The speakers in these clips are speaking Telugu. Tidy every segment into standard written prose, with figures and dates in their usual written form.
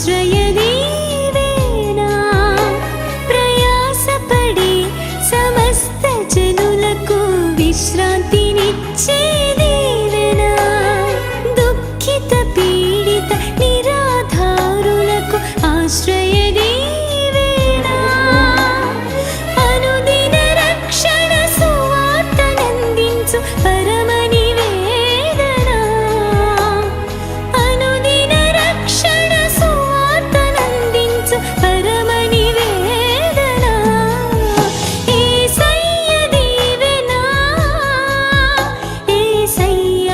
ఆశ్రయదీవేనా ప్రయాసపడి సమస్త జనులకు విశ్రాంతినిచ్చే దీవెనా దుఃఖిత పీడిత నిరాధారులకు ఆశ్రయదీవేనా అనుదిన రక్షణ సువార్తనందించు పరమ నివేదనా అనుదిన రక్షణ సువార్తనందించు పరమ నివేదనా యేసయ్య దీవెనా యేసయ్య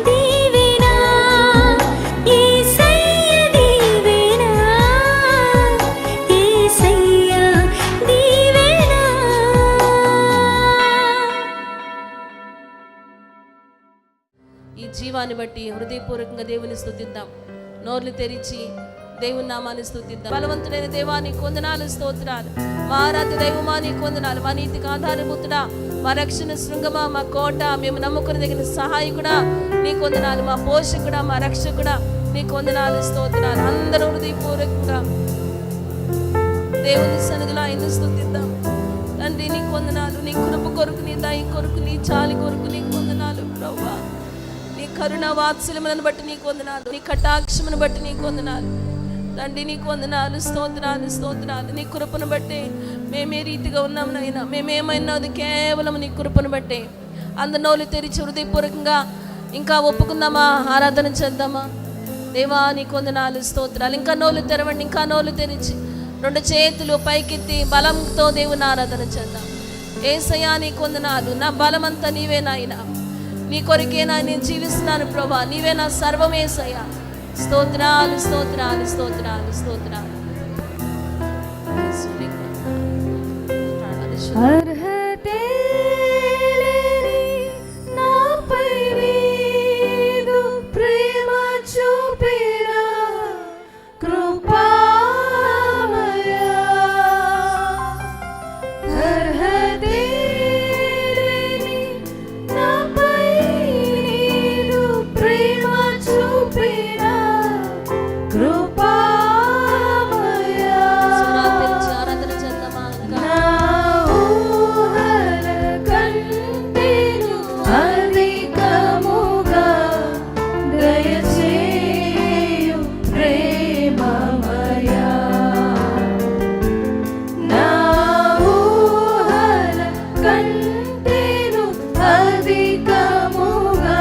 దీవెనా యేసయ్య దీవెనా యేసయ్య దీవెనా. ఈ జీవాన్ని బట్టి హృదయపూర్వకంగా దేవుని స్తుతిద్దాం. నోర్లు తెరిచి దేవుని నామాన్ని స్తుతిద్దాం. బలవంతుడైన దేవానికి వందనాలు, స్తోత్రాలు. మా ఆరాధ్య దైవమా నీకు వందనాలు. మా నీతికి ఆధారభూతుడా, మా రక్షణ శృంగమా, మా కోట, మేము నమ్ముకుని దగ్గర సహాయకుడా నీకు వందనాలు. మా పోషకుడా, మా రక్షకుడా నీకు వందనాలు, స్తోత్రాలు. అందరూ హృదయపూర్వకంగా దేవుని సన్నిధిలో ఆయన స్తుతిద్దాం. తండ్రి నీకు వందనాలు. నీ కృప కొరకు, నీ దయ కొరకు, నీ చాలి కొరకు నీకు వందనాలు ప్రభువా. నీ కరుణ వాత్సల్యములను బట్టి నీకు వందనాలు. నీ కటాక్షమును బట్టి నీకు వందనాలు తండ్రి. నీకు వందనాలు, స్తోత్రాలు, స్తోత్రాలు. నీ కృపను బట్టి మేమే రీతిగా ఉన్నాం నైనా. మేమేమైనాది కేవలం నీ కృపను బట్టే. అందరి నోళ్ళు తెరిచి హృదయపూర్వకంగా ఇంకా ఒప్పుకుందామా, ఆరాధన చేద్దామా. దేవా నీకు వందనాలు, స్తోత్రాలు. ఇంకా నోళ్ళు తెరవండి, ఇంకా నోళ్ళు తెరిచి రెండు చేతులు పైకెత్తి బలంతో దేవుని ఆరాధన చేద్దాం. యేసయ్యా నీకు వందనాలు. నా బలమంతా నీవే నాయనా. నీ కొరకే నేను జీవిస్తున్నాను ప్రభా. నీవే నా సర్వం యేసయ్యా. స్తోత్రాలు, స్తోత్రాలు, స్తోత్రాలు, స్తోత్రాలు. అర్హతే లేని నాపై నీదు ప్రేమ చూపినా కృపామయా. అర్హతే లేని నాపై నీదు ప్రేమ చూపినా కృపామయా. స్వరాలు తెరిచి ఆరాధన చేద్దామా. ఇంకా నా ఊహల కంటేను అధికముగా దయచేయు ప్రేమమయా. నా ఊహల కంటేను అధికముగా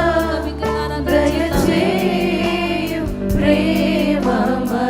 దయచేయు ప్రేమమయా.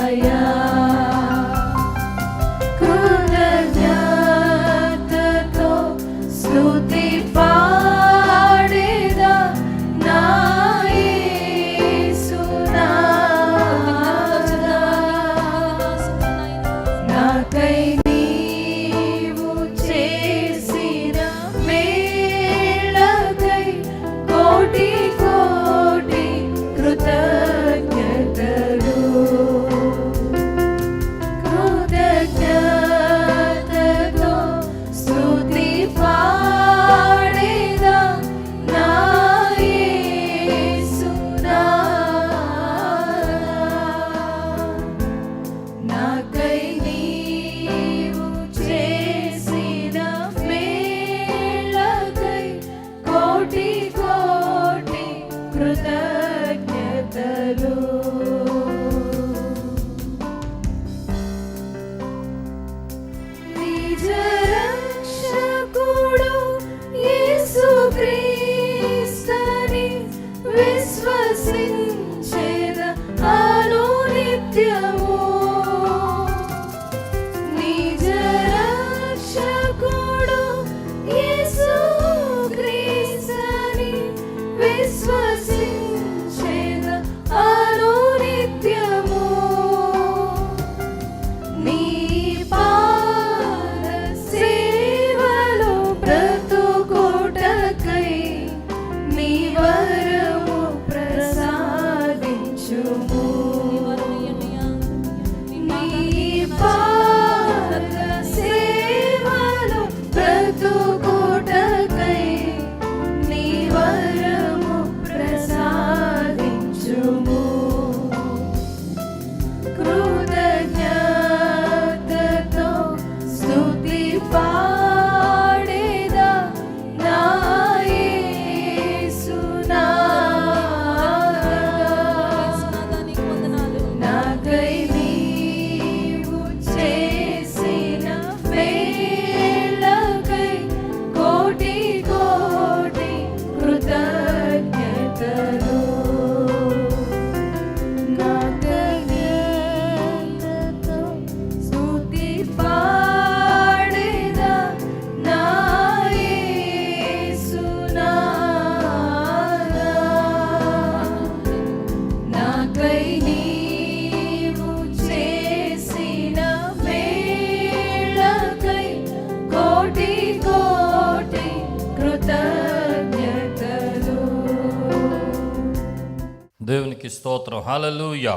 దేవునికి స్తోత్రం. హల్లెలూయా.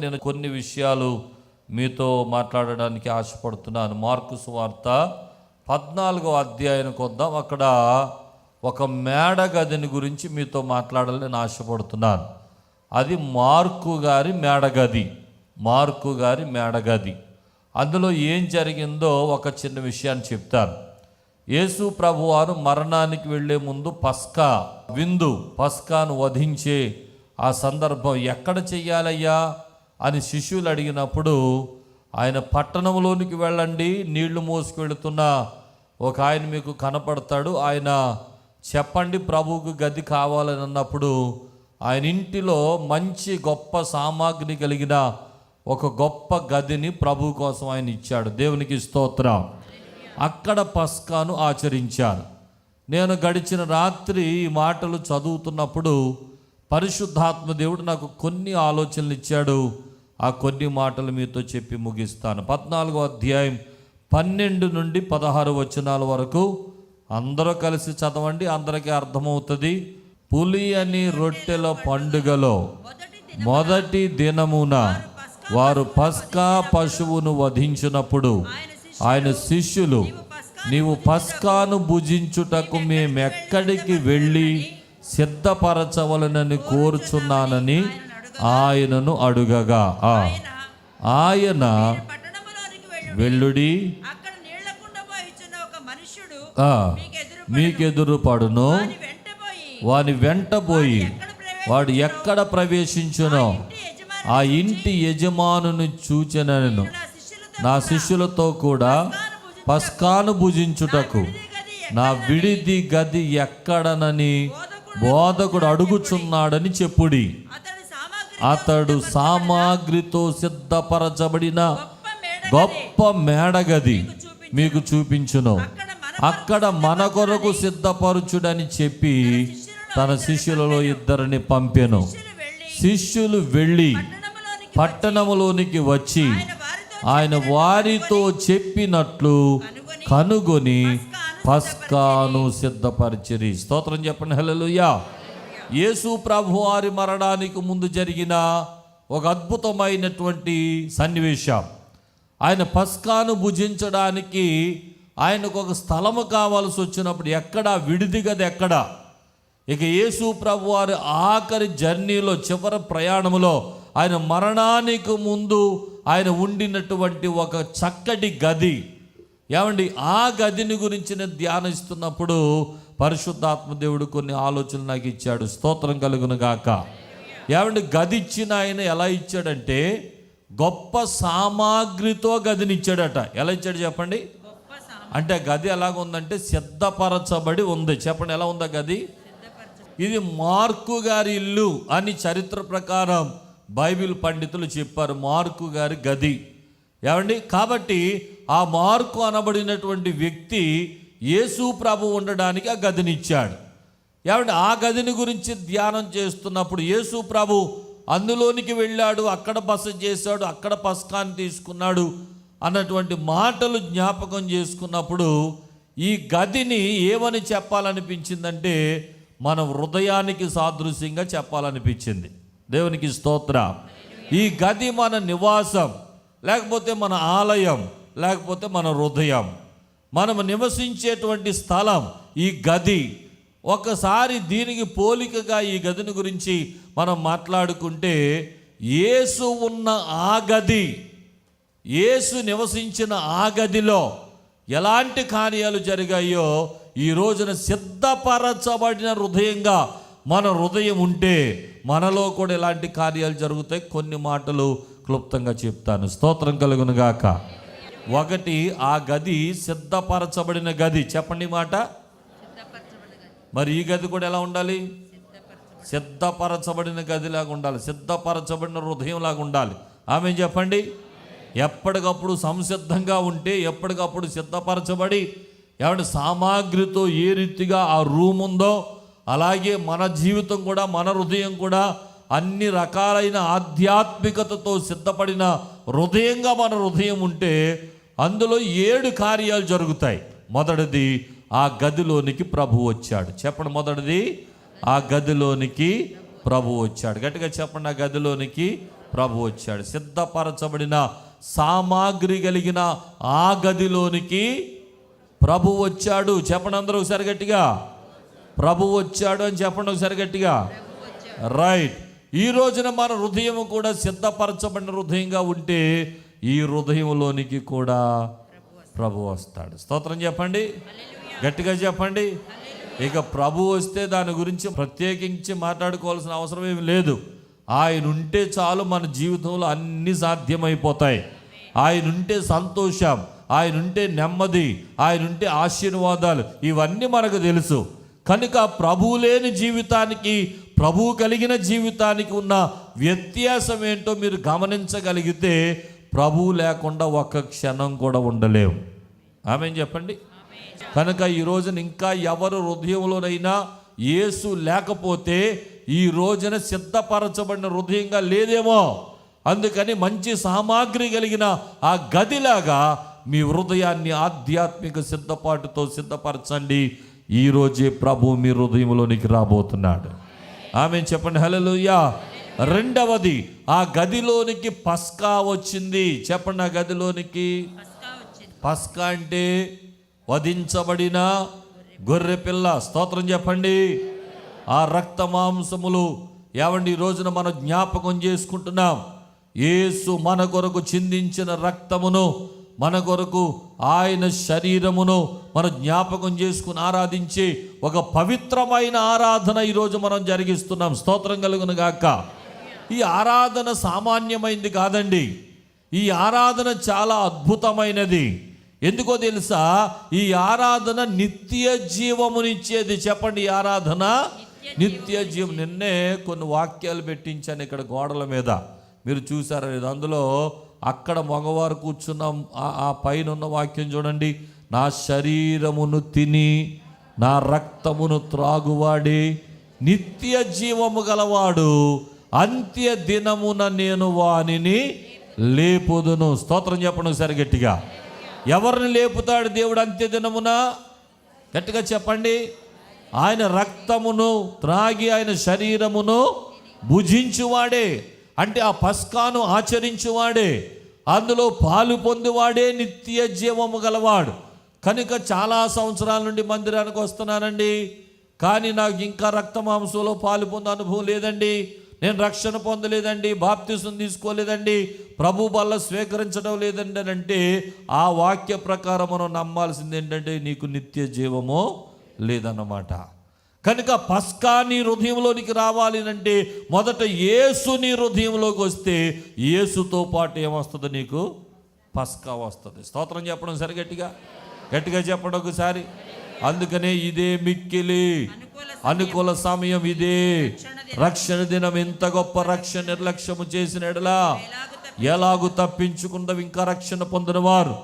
నేను కొన్ని విషయాలు మీతో మాట్లాడడానికి ఆశపడుతున్నాను. మార్కు సువార్త 14వ అధ్యాయానికి వద్దాం. అక్కడ ఒక మేడ గదిని గురించి మీతో మాట్లాడాలని నేను ఆశపడుతున్నాను. అది మార్కు గారి మేడగది. మార్కు గారి మేడగది. అందులో ఏం జరిగిందో ఒక చిన్న విషయాన్ని చెప్తాను. యేసు ప్రభువారు మరణానికి వెళ్ళే ముందు పస్కాను వధించే ఆ సందర్భం ఎక్కడ చెయ్యాలయ్యా అని శిష్యులు అడిగినప్పుడు ఆయన పట్టణంలోనికి వెళ్ళండి, నీళ్లు మోసుకు వెళుతున్న ఒక ఆయన మీకు కనపడతాడు, ఆయన చెప్పండి ప్రభువుకు గది కావాలని అన్నప్పుడు ఆయన ఇంటిలో మంచి గొప్ప సామాగ్రి కలిగిన ఒక గొప్ప గదిని ప్రభు కోసం ఆయన ఇచ్చాడు. దేవునికి స్తోత్రం. అక్కడ పస్కాను ఆచరించారు. నేను గడిచిన రాత్రి ఈ మాటలు చదువుతున్నప్పుడు పరిశుద్ధాత్మ దేవుడు నాకు కొన్ని ఆలోచనలు ఇచ్చాడు. ఆ కొన్ని మాటలు మీతో చెప్పి ముగిస్తాను. 14వ అధ్యాయం 12 నుండి 16 వచనాల వరకు అందరూ కలిసి చదవండి, అందరికీ అర్థమవుతుంది. పులియని రొట్టెల పండుగలో మొదటి దినమున వారు పస్కా పశువును వధించినప్పుడు ఆయన శిష్యులు, నీవు పస్కాను భుజించుటకు మేమెక్కడికి వెళ్ళి సిద్ధపరచవలనని కోరుచున్నానని ఆయనను అడుగగా ఆయన వెల్లుడి మీకెదురు పడును, వాని వెంటపోయి వాడు ఎక్కడ ప్రవేశించునో ఆ ఇంటి యజమానుని చూచెనను నా శిష్యులతో కూడా పస్కాను భుజించుటకు నా విడిది గది ఎక్కడనని బోధకుడు అడుగుచున్నాడని చెప్పుడి. అతడు సామాగ్రితో సిద్ధపరచబడిన గొప్ప మేడగది మీకు చూపించును, అక్కడ మన కొరకు సిద్ధపరచుడని చెప్పి తన శిష్యులలో 2 పంపెను. శిష్యులు వెళ్ళి పట్టణములోనికి వచ్చి ఆయన వారితో చెప్పినట్లు కనుగొని పస్కాను సిద్ధపరిచిరి. స్తోత్రం చెప్పండి. హల్లెలూయా. యేసు ప్రభు వారి మరణానికి ముందు జరిగిన ఒక అద్భుతమైనటువంటి సన్నివేశం. ఆయన పస్కాను భుజించడానికి ఆయనకు ఒక స్థలము కావాల్సి వచ్చినప్పుడు ఎక్కడ విడిది గది ఎక్కడ? ఇక యేసు ప్రభు వారి ఆఖరి జర్నీలో, చివరి ప్రయాణంలో ఆయన మరణానికి ముందు ఆయన ఉండినటువంటి ఒక చక్కటి గది. ఏమండి, ఆ గదిని గురించి నేను ధ్యానిస్తున్నప్పుడు పరిశుద్ధాత్మ దేవుడు కొన్ని ఆలోచనలు నాకు ఇచ్చాడు. స్తోత్రం కలుగును గాక. ఏమండి, గది ఇచ్చిన ఆయన ఎలా ఇచ్చాడంటే గొప్ప సామాగ్రితో గదిని ఇచ్చాడట. ఎలా ఇచ్చాడు చెప్పండి? అంటే గది ఎలాగుందంటే సిద్ధపరచబడి ఉంది. చెప్పండి, ఎలా ఉందా గది? ఇది మార్కు గారి ఇల్లు అని చరిత్ర ప్రకారం బైబిల్ పండితులు చెప్పారు. మార్కు గారి గది. ఏమండి, కాబట్టి ఆ మార్కు అనబడినటువంటి వ్యక్తి యేసు ప్రభు ఉండడానికి ఆ గదిని ఇచ్చాడు. ఏమంటే ఆ గదిని గురించి ధ్యానం చేస్తున్నప్పుడు యేసు ప్రభు అందులోనికి వెళ్ళాడు, అక్కడ బస చేశాడు, అక్కడ పస్కాన్ని తీసుకున్నాడు అన్నటువంటి మాటలు జ్ఞాపకం చేసుకున్నప్పుడు ఈ గదిని ఏమని చెప్పాలనిపించిందంటే మన హృదయానికి సాదృశ్యంగా చెప్పాలనిపించింది. దేవునికి స్తోత్రం. ఈ గది మన నివాసం, లేకపోతే మన ఆలయం, లేకపోతే మన హృదయం, మనం నివసించేటువంటి స్థలం ఈ గది. ఒకసారి దీనికి పోలికగా ఈ గదిని గురించి మనం మాట్లాడుకుంటే యేసు ఉన్న ఆ గది, యేసు నివసించిన ఆ గదిలో ఎలాంటి కార్యాలు జరిగాయో ఈ రోజున సిద్ధపరచబడిన హృదయంగా మన హృదయం ఉంటే మనలో కూడా ఎలాంటి కార్యాలు జరుగుతాయి. కొన్ని మాటలు క్లుప్తంగా చెప్తాను. స్తోత్రం కలుగును గాక. ఒకటి, ఆ గది సిద్ధపరచబడిన గది. చెప్పండి మాట. మరి ఈ గది కూడా ఎలా ఉండాలి? సిద్ధపరచబడిన గదిలాగా ఉండాలి, సిద్ధపరచబడిన హృదయంలాగా ఉండాలి. ఆమె చెప్పండి. ఎప్పటికప్పుడు సంసిద్ధంగా ఉంటే, ఎప్పటికప్పుడు సిద్ధపరచబడి ఏమంటే సామాగ్రితో ఏ రీతిగా ఆ రూమ్ ఉందో అలాగే మన జీవితం కూడా, మన హృదయం కూడా అన్ని రకాలైన ఆధ్యాత్మికతతో సిద్ధపడిన హృదయంగా మన హృదయం ఉంటే అందులో 7 కార్యాలు జరుగుతాయి. మొదటిది, ఆ గదిలోనికి ప్రభు వచ్చాడు. చెప్పండి, మొదటిది ఆ గదిలోనికి ప్రభు వచ్చాడు. గట్టిగా చెప్పండి, ఆ గదిలోనికి ప్రభు వచ్చాడు. సిద్ధపరచబడిన సామాగ్రి కలిగిన ఆ గదిలోనికి ప్రభు వచ్చాడు. చెప్పండి అందరూ ఒకసారి గట్టిగా, ప్రభు వచ్చాడు అని చెప్పండి ఒకసారి గట్టిగా. రైట్. ఈ రోజున మన హృదయం కూడా సిద్ధపరచబడిన హృదయంగా ఉంటే ఈ హృదయంలోనికి కూడా ప్రభు వస్తాడు. స్తోత్రం చెప్పండి, గట్టిగా చెప్పండి. ఇక ప్రభు వస్తే దాని గురించి ప్రత్యేకించి మాట్లాడుకోవాల్సిన అవసరం ఏమి లేదు. ఆయన ఉంటే చాలు, మన జీవితంలో అన్నీ సాధ్యమైపోతాయి. ఆయన ఉంటే సంతోషం, ఆయన ఉంటే నెమ్మది, ఆయన ఉంటే ఆశీర్వాదాలు, ఇవన్నీ మనకు తెలుసు. కనుక ప్రభు లేని జీవితానికి ప్రభు కలిగిన జీవితానికి ఉన్న వ్యత్యాసం ఏంటో మీరు గమనించగలిగితే ప్రభు లేకుండా ఒక్క క్షణం కూడా ఉండలేము. ఆమేన్ చెప్పండి. కనుక ఈ రోజున ఇంకా ఎవరు హృదయంలోనైనా యేసు లేకపోతే ఈ రోజున సిద్ధపరచబడిన హృదయంగా లేదేమో. అందుకని మంచి సామాగ్రి కలిగిన ఆ గదిలాగా మీ హృదయాన్ని ఆధ్యాత్మిక సిద్ధపాటుతో సిద్ధపరచండి. ఈరోజే ప్రభు మీ హృదయంలోనికి రాబోతున్నాడు. ఆమేన్ చెప్పండి, హల్లెలూయా. రెండవది, ఆ గదిలోనికి పస్కా వచ్చింది. చెప్పండి, ఆ గదిలోనికి పస్కా అంటే వధించబడిన గొర్రె పిల్ల. స్తోత్రం చెప్పండి. ఆ రక్త మాంసములు ఏమండి ఈ రోజున మనం జ్ఞాపకం చేసుకుంటున్నాం. యేసు మన కొరకు చిందించిన రక్తమును, మన కొరకు ఆయన శరీరమును మనం జ్ఞాపకం చేసుకుని ఆరాధించి ఒక పవిత్రమైన ఆరాధన ఈరోజు మనం జరిగిస్తున్నాం. స్తోత్రం కలుగును గాక. ఈ ఆరాధన సామాన్యమైంది కాదండి. ఈ ఆరాధన చాలా అద్భుతమైనది. ఎందుకో తెలుసా? ఈ ఆరాధన నిత్య జీవమునిచ్చేది. చెప్పండి, ఈ ఆరాధన నిత్య జీవం. నిన్నే కొన్ని వాక్యాలు పెట్టించాను ఇక్కడ గోడల మీద, మీరు చూసారా లేదు? అందులో అక్కడ మగవారు కూర్చున్నాం, ఆ పైన ఉన్న వాక్యం చూడండి. నా శరీరమును తిని నా రక్తమును త్రాగువాడే నిత్య జీవము గలవాడు, అంత్య దినమున నేను వానిని లేపుదును. స్తోత్రం చెప్పండి ఒకసారి గట్టిగా. ఎవరిని లేపుతాడు దేవుడు అంత్య దినమున? గట్టిగా చెప్పండి. ఆయన రక్తమును త్రాగి ఆయన శరీరమును భుజించువాడే, అంటే ఆ పస్కాను ఆచరించువాడే, అందులో పాలు పొందువాడే నిత్య జీవము గలవాడు. కనుక చాలా సంవత్సరాల నుండి మందిరానికి వస్తున్నానండి, కానీ నాకు ఇంకా రక్త మాంసంలో పాలు పొందే అనుభవం లేదండి, నేను రక్షణ పొందలేదండి, బాప్తిసం తీసుకోలేదండి, ప్రభు బల్ల స్వీకరించడం లేదండి అని అంటే ఆ వాక్య ప్రకారం మనం నమ్మాల్సింది ఏంటంటే నీకు నిత్య జీవము లేదన్నమాట. కనుక పస్కా నీ హృదయంలోనికి రావాలి అంటే మొదట యేసు నీ హృదయంలోకి వస్తే యేసుతో పాటు ఏమొస్తుంది? నీకు పస్కా వస్తుంది. స్తోత్రం చెప్పడం సరి గట్టిగా, గట్టిగా చెప్పడం ఒకసారి. అందుకనే ఇదే మిక్కిలి అనుకూల సమయం, ఇదే రక్షణ దినం. ఎంత గొప్ప రక్షణ నిర్లక్ష్యము చేసిన ఎడలా ఎలాగూ తప్పించుకుందాం. ఇంకా రక్షణ పొందిన వారు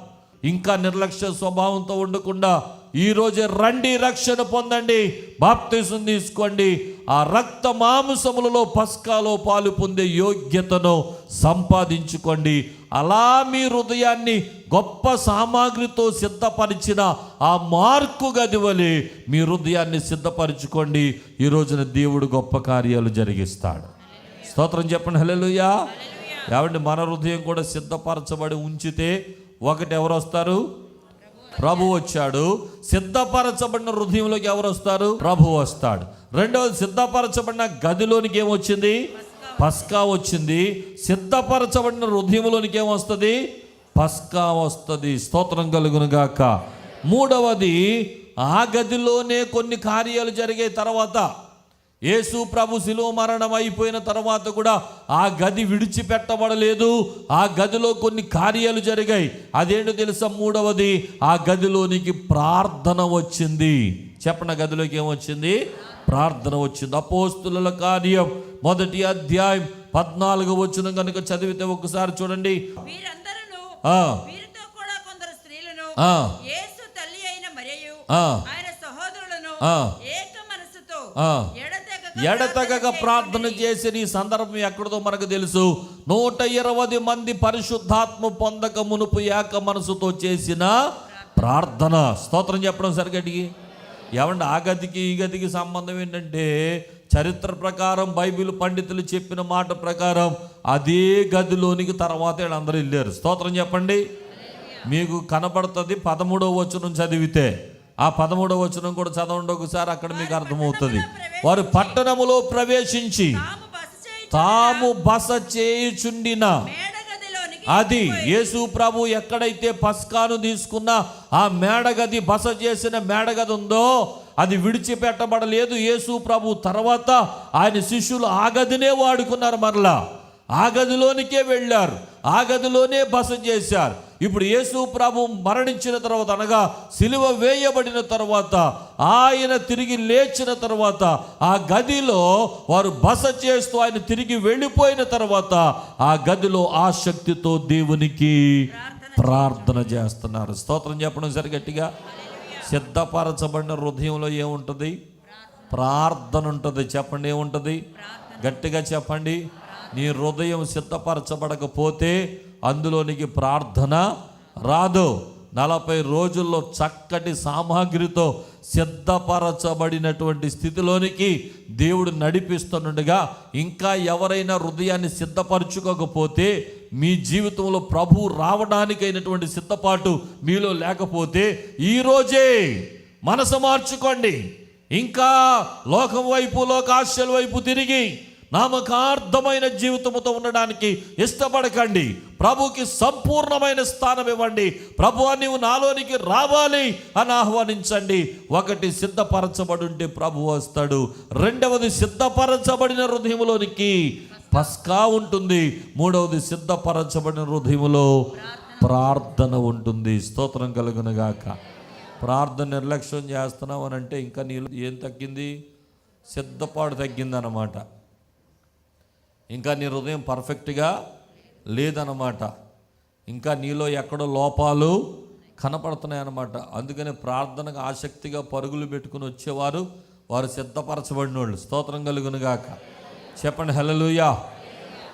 ఇంకా నిర్లక్ష్య స్వభావంతో ఉండకుండా ఈరోజే రండి, రక్షణ పొందండి, బాప్తిసం తీసుకోండి. ఆ రక్త మాంసములలో పస్కాలో పాలు పొందే యోగ్యతను సంపాదించుకోండి. అలా మీ హృదయాన్ని గొప్ప సామాగ్రితో సిద్ధపరిచిన ఆ మార్కు గదివలే మీ హృదయాన్ని సిద్ధపరచుకోండి. ఈ రోజున దేవుడు గొప్ప కార్యాలు జరిగిస్తాడు. స్తోత్రం చెప్పండి, హల్లెలూయా. ఏమండి, మన హృదయం కూడా సిద్ధపరచబడి ఉంచితే ఒకటి ఎవరు వస్తారు? ప్రభు వచ్చాడు. సిద్ధపరచబడిన హృదయంలోకి ఎవరు వస్తారు? ప్రభు వస్తాడు. రెండవది, సిద్ధపరచబడిన గదిలోనికి ఏమొచ్చింది? పస్కా వచ్చింది. సిద్ధపరచబడిన హృదయంలోనికి ఏమొస్తుంది? పస్కా వస్తుంది. స్తోత్రం కలుగును గాక. మూడవది, ఆ గదిలోనే కొన్ని కార్యాలు జరిగే తర్వాత, యేసు ప్రభు శిలువ మరణం అయిపోయిన తర్వాత కూడా ఆ గది విడిచిపెట్టబడలేదు. ఆ గదిలో కొన్ని కార్యాలు జరిగాయి. అదేంటో తెలుసా? మూడవది, ఆ గదిలోనికి ప్రార్థన వచ్చింది. చెప్పండి, గదిలోకి ఏమొచ్చింది? ప్రార్థన వచ్చింది. అపోస్తుల కార్యం 1వ అధ్యాయం 14వ వచనం కనుక చదివితే ఒకసారి చూడండి. వీరందరూ వీరితో కూడా కొందరు స్త్రీలను యేసు తల్లి అయిన మరియు ఆయన సహోదరులను ఏక మనసుతో ఎడతెగక ప్రార్థన చేసి, ఈ సందర్భం ఎక్కడదో మనకు తెలుసు. 120 మంది పరిశుద్ధాత్మ పొందక మునుపు ఏక మనసుతో చేసిన ప్రార్థన. స్తోత్రం చెప్పడం సరిగడిగి. ఏమంటే ఆ గదికి ఈ గదికి సంబంధం ఏంటంటే చరిత్ర ప్రకారం బైబిల్ పండితులు చెప్పిన మాట ప్రకారం అదే గదిలోనికి తర్వాత వీళ్ళందరూ వెళ్ళారు. స్తోత్రం చెప్పండి. మీకు కనబడుతుంది 13వ వచనం చదివితే, ఆ 13వ వచనం కూడా చదవండి ఒకసారి, అక్కడ మీకు అర్థమవుతుంది. వారు పట్టణములో ప్రవేశించి తాము బస చేయుచుండిన అది యేసు ప్రభు ఎక్కడైతే పస్కాను తీసుకున్న ఆ మేడగది, బస చేసిన మేడగది ఉందో అది విడిచిపెట్టబడలేదు. యేసు ప్రభు తర్వాత ఆయన శిష్యులు ఆ గదినే వాడుకున్నారు. మరలా ఆ గదిలోనికే వెళ్ళారు, ఆ గదిలోనే బస చేశారు. ఇప్పుడు యేసు ప్రభు మరణించిన తర్వాత, అనగా సిలువ వేయబడిన తర్వాత, ఆయన తిరిగి లేచిన తర్వాత ఆ గదిలో వారు బస చేస్తూ ఆయన తిరిగి వెళ్ళిపోయిన తర్వాత ఆ గదిలో ఆ శక్తితో దేవునికి ప్రార్థన చేస్తున్నారు. స్తోత్రం చెప్పడం సరి గట్టిగా. సిద్ధపరచబడిన హృదయంలో ఏముంటుంది? ప్రార్థన ఉంటుంది. చెప్పండి, ఏముంటుంది? గట్టిగా చెప్పండి. నీ హృదయం సిద్ధపరచబడకపోతే అందులోనికి ప్రార్థన రాదు. 40 రోజుల్లో చక్కటి సామాగ్రితో సిద్ధపరచబడినటువంటి స్థితిలోనికి దేవుడు నడిపిస్తుండగా, ఇంకా ఎవరైనా హృదయాన్ని సిద్ధపరచుకోకపోతే, మీ జీవితంలో ప్రభు రావడానికైనటువంటి సిద్ధపాటు మీలో లేకపోతే, ఈరోజే మనసు మార్చుకోండి. ఇంకా లోకం వైపు, లోకాశల వైపు తిరిగి నామకార్థమైన జీవితంతో ఉండడానికి ఇష్టపడకండి. ప్రభుకి సంపూర్ణమైన స్థానం ఇవ్వండి. ప్రభువా, నీవు నాలోనికి రావాలి అని ఆహ్వానించండి. ఒకటి, సిద్ధపరచబడి ఉంటే ప్రభు వస్తాడు. రెండవది, సిద్ధపరచబడిన హృదయంలోనికి పస్కా ఉంటుంది. మూడవది, సిద్ధపరచబడిన హృదయంలో ప్రార్థన ఉంటుంది. స్తోత్రం కలుగునుగాక. ప్రార్థన నిర్లక్ష్యం చేస్తున్నావు అని అంటే ఇంకా నీలో ఏం తగ్గింది? సిద్ధపాటు తగ్గిందన్నమాట. ఇంకా నీ హృదయం పర్ఫెక్ట్గా లేదన్నమాట. ఇంకా నీలో ఎక్కడో లోపాలు కనపడుతున్నాయి అన్నమాట. అందుకని ప్రార్థనకు ఆసక్తిగా పరుగులు పెట్టుకుని వచ్చేవారు వారు సిద్ధపరచబడిన వాళ్ళు. స్తోత్రం కలుగునుగాక. చెప్పండి హల్లెలూయా.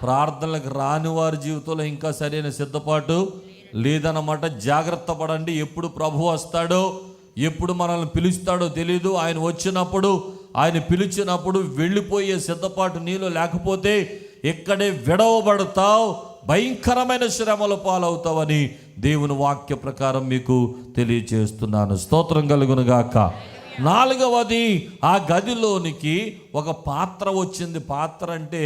ప్రార్థనలకు రాని వారి జీవితంలో ఇంకా సరైన సిద్ధపాటు లేదన్నమాట. జాగ్రత్త పడండి. ఎప్పుడు ప్రభు వస్తాడో, ఎప్పుడు మనల్ని పిలుస్తాడో తెలియదు. ఆయన వచ్చినప్పుడు, ఆయన పిలిచినప్పుడు వెళ్ళిపోయే సిద్ధపాటు నీలో లేకపోతే ఇక్కడే విడవబడతావు, భయంకరమైన శ్రమల పాలవుతావని దేవుని వాక్య ప్రకారం మీకు తెలియచేస్తున్నాను. స్తోత్రం కలుగునుగాక. 4వది, ఆ గదిలోనికి ఒక పాత్ర వచ్చింది. పాత్ర అంటే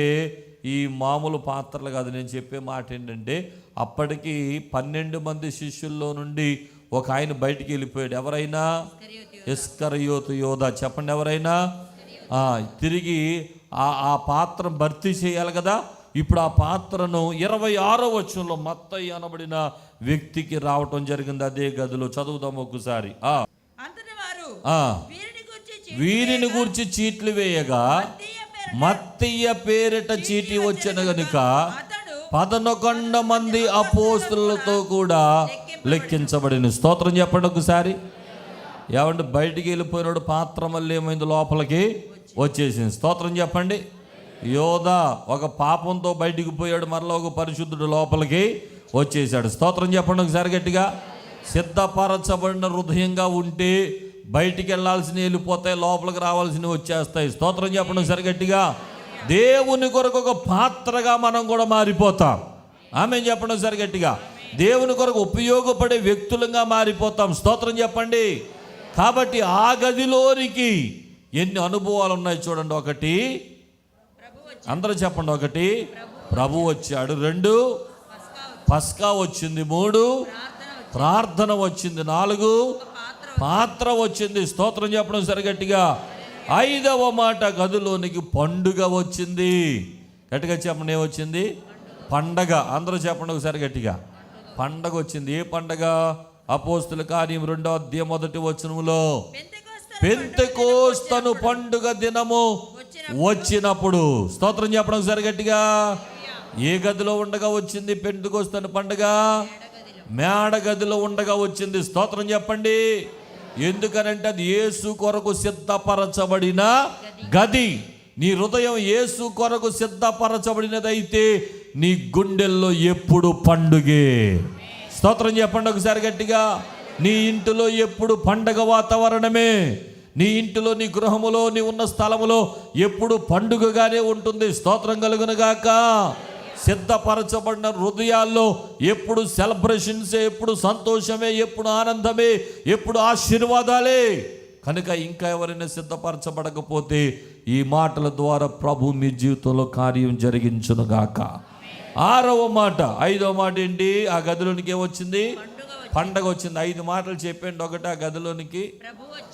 ఈ మామూలు పాత్రలు కాదు. నేను చెప్పే మాట ఏంటంటే, అప్పటికి 12 మంది శిష్యుల్లో నుండి ఒక ఆయన బయటికి వెళ్ళిపోయాడు. ఎవరైనా? ఇస్కరియోతు యోధా. చెప్పండి, ఎవరైనా? తిరిగి ఆ పాత్ర భర్తీ చేయాలి కదా. ఇప్పుడు ఆ పాత్రను 26వ వచనంలో మత్తయి అనబడిన వ్యక్తికి రావటం జరిగింది. అదే గదిలో చదువుదాం ఒకసారి. వీరిని గూర్చి చీట్లు వేయగా మత్తయి పేరిట చీటి వచ్చిన గనుక 11 మంది అపోస్తలులతో కూడా లెక్కించబడిన. స్తోత్రం చెప్పండి ఒకసారి. ఏమంటే బయటికి వెళ్ళిపోయినాడు, పాత్ర మళ్ళీ ఏమైంది? లోపలికి వచ్చేసింది. స్తోత్రం చెప్పండి. యోధా ఒక పాపంతో బయటికి పోయాడు, మరలా ఒక పరిశుద్ధుడు లోపలికి వచ్చేసాడు. స్తోత్రం చెప్పండి ఒకసారి గట్టిగా. సిద్ధపరచబడిన హృదయంగా ఉంటే బయటికి వెళ్ళాల్సినవి వెళ్ళిపోతాయి, లోపలికి రావాల్సినవి వచ్చేస్తాయి. స్తోత్రం చెప్పండి ఒకసారి గట్టిగా. దేవుని కొరకు ఒక పాత్రగా మనం కూడా మారిపోతాం. ఆమేన్ చెప్పండి ఒకసారి గట్టిగా. దేవుని కొరకు ఉపయోగపడే వ్యక్తులుగా మారిపోతాం. స్తోత్రం చెప్పండి. కాబట్టి ఆ గదిలోనికి ఎన్ని అనుభవాలు ఉన్నాయి చూడండి. ఒకటి, అందరూ చెప్పండి. ఒకటి, ప్రభు వచ్చాడు. 2, పస్కా వచ్చింది. 3, ప్రార్థన వచ్చింది. 4, పాత్ర వచ్చింది. స్తోత్రం చెప్పడం సరిగట్టిగా. 5వ మాట, గదిలోనికి పండుగ వచ్చింది. గట్టిగా చెప్పండి, ఏమొచ్చింది? పండగ. అందరూ చెప్పండి ఒకసారి గట్టిగా. పండగ వచ్చింది. ఏ పండగ? అపోస్తుల కార్యం 2వ అధ్యాయం 1వ వచనములో పెంతెకోస్తు పండుగ దినము వచ్చినప్పుడు. స్తోత్రం చెప్పడం ఒకసారి గట్టిగా. ఏ గదిలో ఉండగా వచ్చింది పెంతెకోస్తు పండుగ? మేడ గదిలో ఉండగా వచ్చింది. స్తోత్రం చెప్పండి. ఎందుకనంటే అది యేసు కొరకు సిద్ధపరచబడిన గది. నీ హృదయం యేసు కొరకు సిద్ధపరచబడినదైతే నీ గుండెల్లో ఎప్పుడు పండుగే. స్తోత్రం చెప్పండి ఒకసారి గట్టిగా. నీ ఇంటిలో ఎప్పుడు పండగ వాతావరణమే. నీ ఇంటిలో, నీ గృహములో, నీ ఉన్న స్థలములో ఎప్పుడు పండుగగానే ఉంటుంది. స్తోత్రం కలుగును గాక. సిద్ధపరచబడిన హృదయాల్లో ఎప్పుడు సెలబ్రేషన్సే, ఎప్పుడు సంతోషమే, ఎప్పుడు ఆనందమే, ఎప్పుడు ఆశీర్వాదాలే. కనుక ఇంకా ఎవరైనా సిద్ధపరచబడకపోతే ఈ మాటల ద్వారా ప్రభు మీ జీవితంలో కార్యం జరిగించును గాక. 6వ మాట. 5వ మాట ఏంటి? ఆ గదిలోనికి ఏమొచ్చింది? పండగ వచ్చింది. 5 మాటలు చెప్పండి. ఒకటి, ఆ గదిలోనికి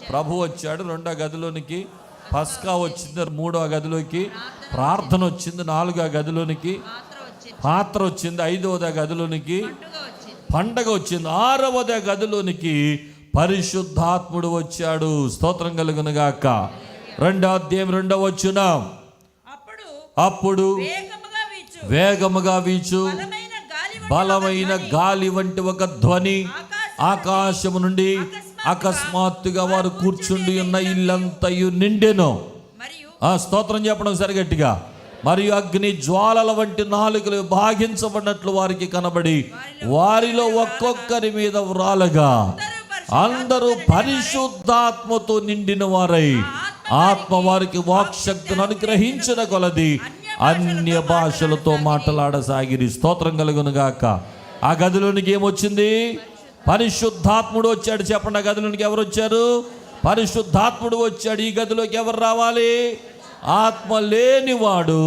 ప్రభు వచ్చాడు. 2వ గదిలోనికి పస్కా వచ్చింది. 3వ గదిలోకి ప్రార్థన వచ్చింది. 4వ గదిలోనికి పాత్ర వచ్చింది. 5వ గదిలోనికి పండగ వచ్చింది. 6వ గదిలోనికి పరిశుద్ధాత్ముడు వచ్చాడు. స్తోత్రం కలుగును గాక. 2వ అధ్యాయం 2వ వచనం. అప్పుడు వేగముగా వీచు బలమైన గాలి వంటి ఒక ధ్వని ఆకాశము నుండి అకస్మాత్తుగా వారు కూర్చుండి ఉన్న ఇల్లంతయు నిండెను. స్తోత్రం చెప్పడం సరి గట్టిగా. మరియు అగ్ని జ్వాలల వంటి నాలుకలు భాగించబడినట్లు వారికి కనబడి వారిలో ఒక్కొక్కరి మీద వ్రాలగా అందరూ పరిశుద్ధాత్మతో నిండిన వారై ఆత్మ వారికి వాక్శక్తిని అనుగ్రహించిన కొలది అన్య భాషలతో మాట్లాడసాగిరి. స్తోత్రం కలుగును గాక. ఆ గదిలోనికి ఏమొచ్చింది? పరిశుద్ధాత్ముడు వచ్చాడు. చెప్పండి, ఆ గదిలోనికి ఎవరు వచ్చారు? పరిశుద్ధాత్ముడు వచ్చాడు. ఈ గదిలోకి ఎవరు రావాలి? ఆత్మ లేనివాడు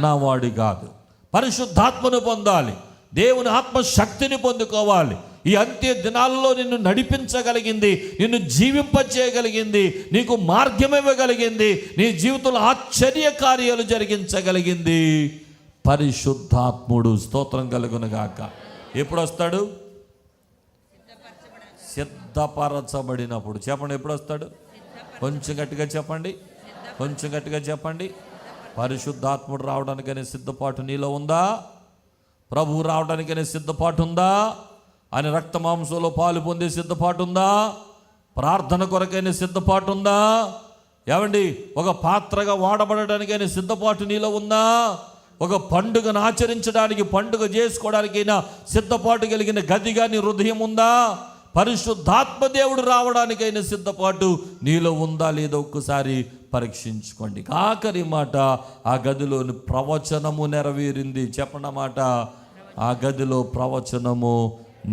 నా వాడు కాదు. పరిశుద్ధాత్మను పొందాలి. దేవుని ఆత్మశక్తిని పొందుకోవాలి. ఈ అంత్య దినాల్లో నిన్ను నడిపించగలిగింది, నిన్ను జీవింపచేయగలిగింది, నీకు మార్గం ఇవ్వగలిగింది, నీ జీవితంలో ఆశ్చర్య కార్యాలు జరిగించగలిగింది పరిశుద్ధాత్ముడు. స్తోత్రం కలుగును గాక. ఎప్పుడు వస్తాడు? సిద్ధపరచబడినప్పుడు. చెప్పండి, ఎప్పుడు వస్తాడు? కొంచెం గట్టిగా చెప్పండి, కొంచెం గట్టిగా చెప్పండి. పరిశుద్ధాత్ముడు రావడానికనే సిద్ధపాటు నీలో ఉందా? ప్రభువు రావడానికనే సిద్ధపాటు ఉందా? ఆయన రక్త మాంసంలో పాలు పొందే సిద్ధపాటు ఉందా? ప్రార్థన కొరకైన సిద్ధపాటు ఉందా? ఏమండి, ఒక పాత్రగా వాడబడడానికైనా సిద్ధపాటు నీలో ఉందా? ఒక పండుగను ఆచరించడానికి, పండుగ చేసుకోవడానికైనా సిద్ధపాటు కలిగిన గదిగా నీ హృదయం ఉందా? పరిశుద్ధాత్మ దేవుడు రావడానికైనా సిద్ధపాటు నీలో ఉందా లేదో ఒక్కసారి పరీక్షించుకోండి. ఆఖరి మాట, ఆ గదిలోని ప్రవచనము నెరవేరింది. చెప్పండి మాట. ఆ గదిలో ప్రవచనము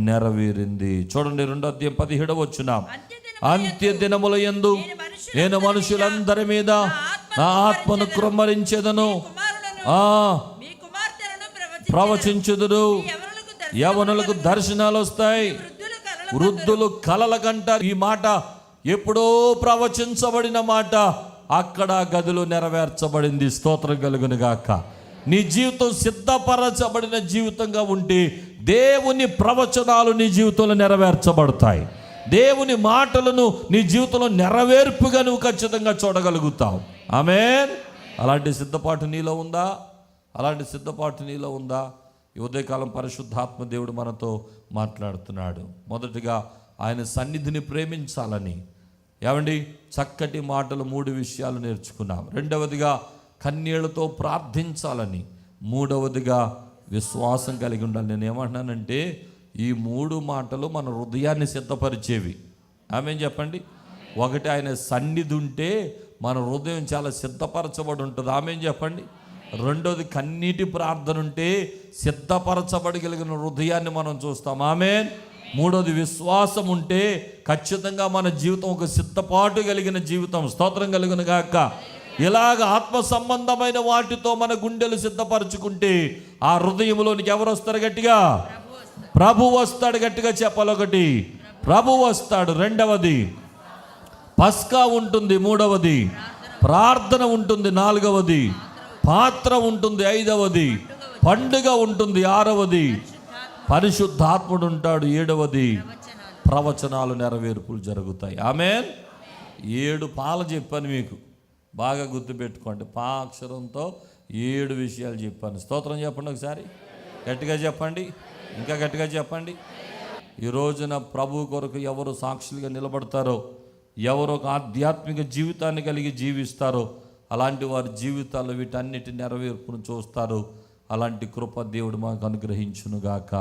నెరవేరింది. చూడండి, 2వ అధ్యాయం 17వ వచనం. అంత్య దినముల యందు నేను మనుషులందరి మీద నా ఆత్మను కృమ్మరించెదను, ప్రవచించుదురు, యవనులకు దర్శనాలు వస్తాయి, వృద్ధులు కలల కంటారు. ఈ మాట ఎప్పుడో ప్రవచించబడిన మాట అక్కడ గదిలో నెరవేర్చబడింది. స్తోత్రం కలుగును గాక. నీ జీవితం సిద్ధపరచబడిన జీవితంగా ఉంటే దేవుని ప్రవచనాలు నీ జీవితంలో నెరవేర్చబడతాయి. దేవుని మాటలను నీ జీవితంలో నెరవేర్పుగా నువ్వు ఖచ్చితంగా చూడగలుగుతావు. ఆమేన్. అలాంటి సిద్ధపాటు నీలో ఉందా? అలాంటి సిద్ధపాటు నీలో ఉందా? ఈ ఉదయకాలం పరిశుద్ధాత్మ దేవుడు మనతో మాట్లాడుతున్నాడు. మొదటిగా ఆయన సన్నిధిని ప్రేమించాలని, ఏమండి, చక్కటి మాటలు 3 విషయాలు నేర్చుకున్నాం. 2వదిగా కన్నీళ్లతో ప్రార్థించాలని, 3వదిగా విశ్వాసం కలిగి ఉండాలి. నేను ఏమంటున్నానంటే ఈ 3 మాటలు మన హృదయాన్ని సిద్ధపరిచేవి. ఆమేన్ చెప్పండి. ఒకటి, ఆయన సన్నిధి ఉంటే మన హృదయం చాలా సిద్ధపరచబడి ఉంటుంది. ఆమేన్ చెప్పండి. 2వది, కన్నీటి ప్రార్థన ఉంటే సిద్ధపరచబడగలిగిన హృదయాన్ని మనం చూస్తాం. ఆమేన్. 3వది, విశ్వాసం ఉంటే ఖచ్చితంగా మన జీవితం ఒక సిద్ధపాటు కలిగిన జీవితం. స్తోత్రం కలుగును గాక. ఇలాగ ఆత్మ సంబంధమైన వాటితో మన గుండెలు సిద్ధపరచుకుంటే ఆ హృదయంలోనికి ఎవరు వస్తారు? గట్టిగా ప్రభు వస్తాడు. గట్టిగా చెప్పాలి. ఒకటి, ప్రభు వస్తాడు. 2వది, పస్కా ఉంటుంది. 3వది, ప్రార్థన ఉంటుంది. 4వది, పాత్ర ఉంటుంది. 5వది, పండుగ ఉంటుంది. 6వది, పరిశుద్ధాత్ముడు ఉంటాడు. 7వది, ప్రవచనాలు నెరవేర్పులు జరుగుతాయి. ఆమేన్. 7 పాలు చెప్పాను మీకు, బాగా గుర్తుపెట్టుకోండి. పా అక్షరంతో 7 విషయాలు చెప్పాను. స్తోత్రం చెప్పండి ఒకసారి, గట్టిగా చెప్పండి, ఇంకా గట్టిగా చెప్పండి. ఈ రోజున ప్రభు కొరకు ఎవరు సాక్షులుగా నిలబడతారో, ఎవరు ఒక ఆధ్యాత్మిక జీవితాన్ని కలిగి జీవిస్తారో అలాంటి వారి జీవితాల్లో వీటన్నిటి నెరవేర్పును చూస్తారు. అలాంటి కృప దేవుడు మాకు అనుగ్రహించునుగాక.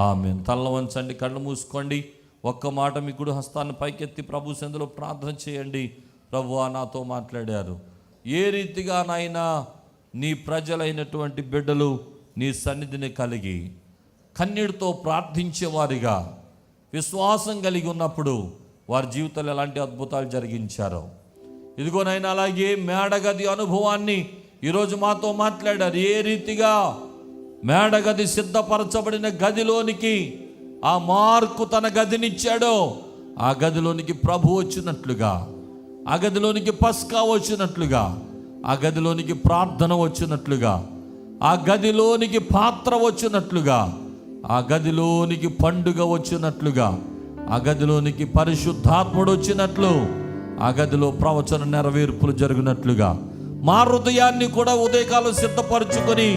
ఆమేన్. తల వంచండి, కళ్ళు మూసుకోండి. ఒక్క మాట మీ కుడి హస్తాన్ని పైకెత్తి ప్రభు సన్నిధిలో ప్రార్థన చేయండి. ప్రభువా, నాతో మాట్లాడారు. ఏ రీతిగా నాయనా నీ ప్రజలైనటువంటి బిడ్డలు నీ సన్నిధిని కలిగి కన్నీటితో ప్రార్థించేవారిగా విశ్వాసం కలిగి ఉన్నప్పుడు వారి జీవితాలు ఎలాంటి అద్భుతాలు జరిగించారో, ఇదిగోనైనా అలాగే మేడగది అనుభవాన్ని ఈరోజు మాతో మాట్లాడారు. ఏ రీతిగా మేడగది సిద్ధపరచబడిన గదిలోనికి ఆ మార్కు తన గదినిచ్చాడో, ఆ గదిలోనికి ప్రభు వచ్చినట్లుగా, ఆ గదిలోనికి పస్కా వచ్చినట్లుగా, ఆ గదిలోనికి ప్రార్థన వచ్చినట్లుగా, ఆ గదిలోనికి పాత్ర వచ్చినట్లుగా, ఆ గదిలోనికి పండుగ వచ్చినట్లుగా, ఆ గదిలోనికి పరిశుద్ధాత్ముడు వచ్చినట్లు, ఆ గదిలో ప్రవచన నెరవేర్పులు జరిగినట్లుగా మా హృదయాన్ని కూడా ఉదయకాలం సిద్ధపరచుకొని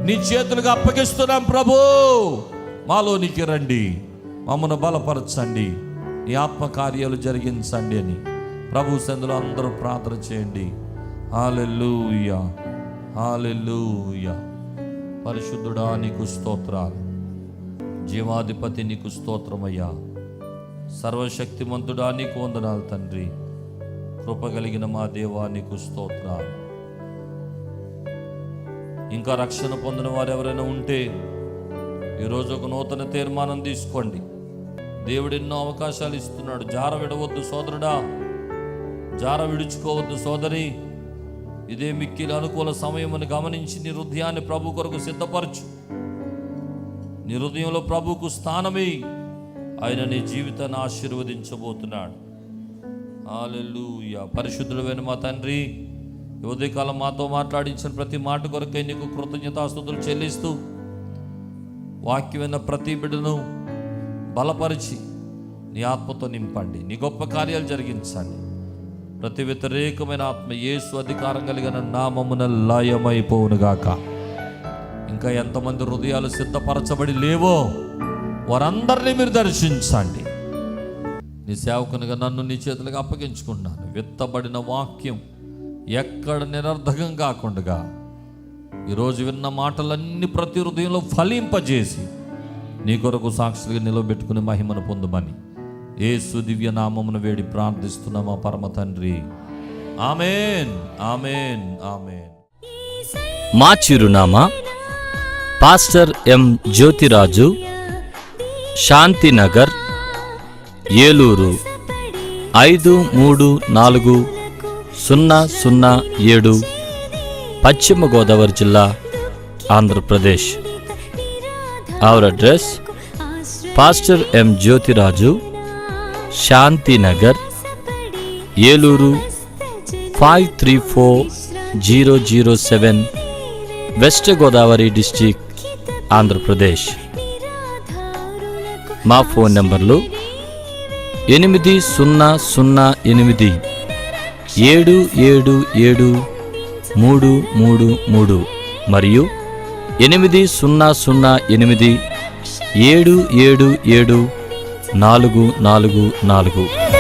నీ చేతులుగా అప్పగిస్తున్నాం. ప్రభు, మాలోనికి రండి, మమ్మను బలపరచండి, నీ ఆత్మకార్యాలు జరిగించండి అని ప్రభు సన్నిధిలో అందరూ ప్రార్థన చేయండి. హల్లెలూయా, హల్లెలూయా. పరిశుద్ధుడా నీకు స్తోత్రాలు, జీవాధిపతి నీకు స్తోత్రమయ్యా, సర్వశక్తిమంతుడా నీకు వందనాలు తండ్రి, కృపగలిగిన మా దేవా నీకు స్తోత్రాలు. ఇంకా రక్షణ పొందిన వారు ఎవరైనా ఉంటే ఈరోజు ఒక నూతన తీర్మానం తీసుకోండి. దేవుడు ఎన్నో అవకాశాలు ఇస్తున్నాడు. జార విడవద్దు సోదరుడా, జార విడుచుకోవద్దు సోదరి. ఇదే మిక్కిలి అనుకూల సమయమని గమనించి నీ హృదయాన్ని ప్రభు కొరకు సిద్ధపరచు. నీ హృదయంలో ప్రభుకు స్థానమే, ఆయన నీ జీవితాన్ని ఆశీర్వదించబోతున్నాడు. హల్లెలూయా. పరిశుద్ధుడైన మా తండ్రి, ఉదయకాలం మాతో మాట్లాడించిన ప్రతి మాట కొరకై నీకు కృతజ్ఞతాస్తుతులు చెల్లిస్తూ, వాక్యమైన ప్రతి బిడ్డను బలపరిచి నీ ఆత్మతో నింపండి, నీ గొప్ప కార్యాలు జరిగించండి. ప్రతి వ్యతిరేకమైన ఆత్మ యేసు అధికారం కలిగిన నామమున లయమైపోవునుగాక. ఇంకా ఎంతమంది హృదయాలు సిద్ధపరచబడి లేవో వారందరినీ మీరు దర్శించండి. నీ సేవకునిగా నన్ను నీ చేతులకు అప్పగించుకున్నాను. విత్తబడిన వాక్యం ఎక్కడ నిరర్ధకం కాకుండా ఈరోజు విన్న మాటలన్నీ ప్రతి హృదయంలో ఫలింపజేసి నీ కొరకు సాక్షులుగా నిలబెట్టుకుని మహిమను పొందమని యేసు దివ్య నామమున వేడి ప్రార్థిస్తున్నాం మా పరమ తండ్రి. ఆమేన్, ఆమేన్, ఆమేన్. మా చిరునామా పాస్టర్ ఎం జ్యోతిరాజు, శాంతినగర్, ఏలూరు 534007, పశ్చిమ గోదావరి జిల్లా, Andhra Pradesh. Our address: pastor M Jyothiraju, Shantinagar, Eluru 534007, west Godavari district, Andhra Pradesh. మా ఫోన్ నంబర్లు 8008777333 మరియు 800877774444.